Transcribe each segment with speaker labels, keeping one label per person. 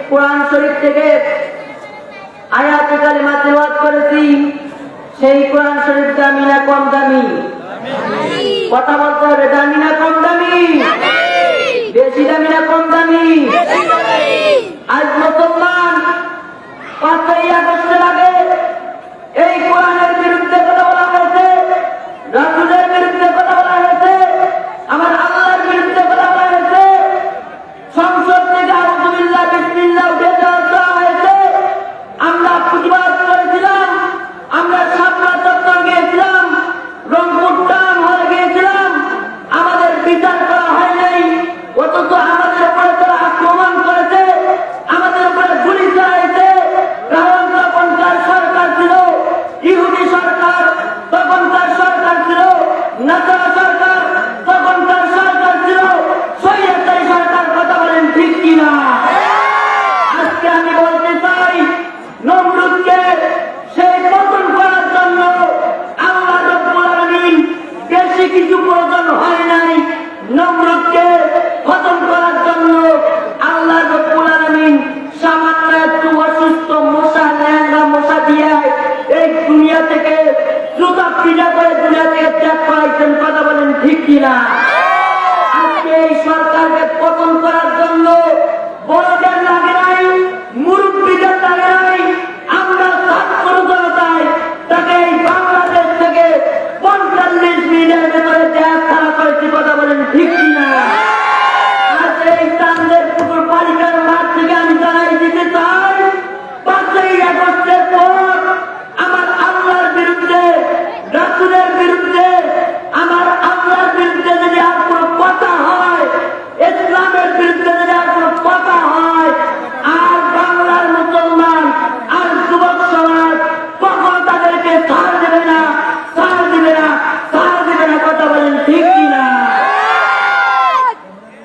Speaker 1: কোরআন শরীফ থেকে আয়াত কালিমা তেলাওয়াত করেছি। সেই কোরআন শরীফ দামি না কম দামি? কথা বলতে হবে, দামি না কম দামি? বেশি দামি না কম দামি? আজ মুসলমান 5ই আগস্টের আগে এই কোরআনের বিরুদ্ধে কথা বলা হয়েছে, রাসূলের বিরুদ্ধে কথা বলা হয়েছে, আমার আল্লাহর বিরুদ্ধে কথা বলা হয়েছে। সংসদ থেকে আউযুবিল্লাহ বিসমিল্লাহ উঠে দেওয়া হয়েছে। আমরা প্রতিবাদ করেছিলাম, আমরা শাপলা চত্বর গিয়েছিলাম, রংপুর টাউন হলে গিয়েছিলাম, আমাদের বিচার করা হয় নাই। অথচ আমাদের উপরে তারা আক্রমণ করেছে, আমাদের উপরে গুলি চালাইছে। কারণ তখনকার সরকার ছিল ইহুদি সরকার, তখনকার সরকার ছিল নাসারা সরকার, তখনকার সরকার ছিল স্বৈরাচারী সরকার। কথা বলেন ঠিক কিনা? আজকে আমি বলতে চাই, নমরুদকে সেই পতন করার জন্য আল্লাহ রাব্বুল আলামিন বেশি কিছু প্রয়োজন হয় নাই। নমরুদকে পতন করার জন্য আল্লাহ রাব্বুল আলামিন সামান্য একটু অসুস্থ মশা, ল্যাংড়া মশা দিয়ে এই দুনিয়া থেকে জুতা পিটা করে দুনিয়া থেকে ত্যাগ করাইছেন। কথা বলেন ঠিক কিনা? আজকে এই সরকারকে পতন করার জন্য বড়দের লাগে নাই, মুরব্বীদের লাগে নাই। আমরা ছাত্র জনতায় তাকে এই বাংলাদেশ থেকে 45 মিনিটের ভেতরে ত্যাগ ছাড়া করেছি। কথা বলেন ঠিক কিনা? আজ এই চান্দের পুকুর বালিকার মাঠ থেকে আমি জানাই দিতে চাই, 5ই আগস্টের পর আমার আল্লাহর বিরুদ্ধে, রাসূলের বিরুদ্ধে, আমার আল্লাহর বিরুদ্ধে যদি আর কোনো কথা হয়, ইসলামের বিরুদ্ধে যদি আর কোনো কথা হয়, আর বাংলার মুসলমান আর যুবক সমাজ কখনো তাদেরকে ছাড় দেবে না, ছাড় দেবে না, ছাড় দেবে না। কথা বলেন ঠিক কিনা?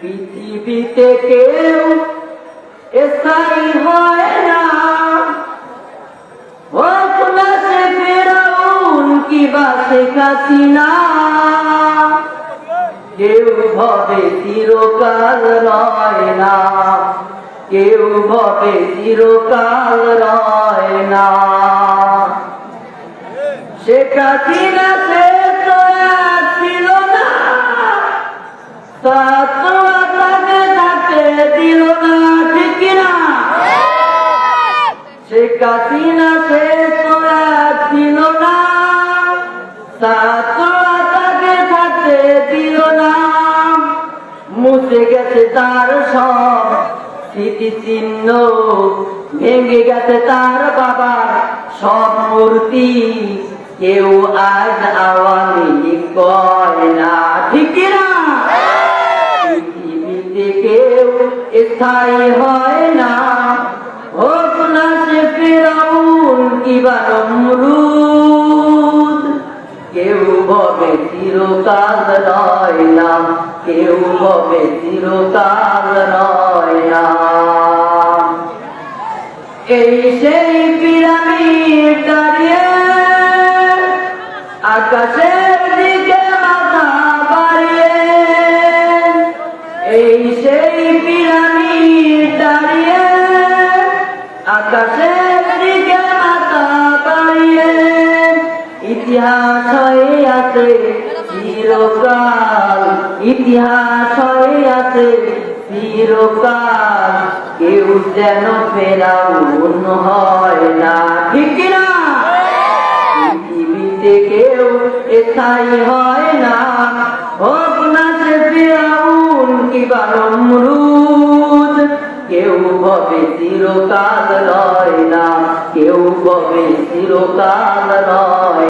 Speaker 1: পৃথিবীতে কেউ স্থায়ী হয় না, হোক না সে ফিরআউন কিবা শেখ হাসিনা। কেউ ভবে চিরকাল রয় না, কেউ ভবে চিরকাল রয় না। শেখ হাসিনা সে তো আর ছিল না, ছাত্র তাকে থাকতে দিল না। ঠিক কিনা? শেখ হাসিনা সে তো আর ছিল না, ছাত্র তাকে থাকতে দিল না। মুছে গেছে তার সব স্মৃতিচিহ্ন, ভেঙে গেছে তার বাবার সব মূর্তি। কেউ আজ আওয়ামী লীগ কয় না। ঠিক কিনা? পৃথিবীতে কেউ স্থায়ী হয় না, হোক না সে ফিরআউন কিবা নমরুদ। কেউ ভবে চিরকাল রয় না, কেউ ভবে চিরকাল রয় না। এই সেই পিরামিড দাঁড়িয়ে আকাশের দিকে মাথা বাড়িয়ে, এই সেই পিরামিড দাঁড়িয়ে আকাশের দিকে মাথা বাড়িয়ে। ইতিহাস হয়ে আছে চিরকাল, ইতিহাস হয়ে আছে চিরকাল। কেউ যেন ফেরাউন হয় না। ঠিক কিনা? পৃথিবীতে কেউ স্থায়ী হয় না, হোক না সে ফিরআউন কিবা নমরুদ। কেউ ভবে চিরকাল রয় না, কেউ ভবে চিরকাল রয়।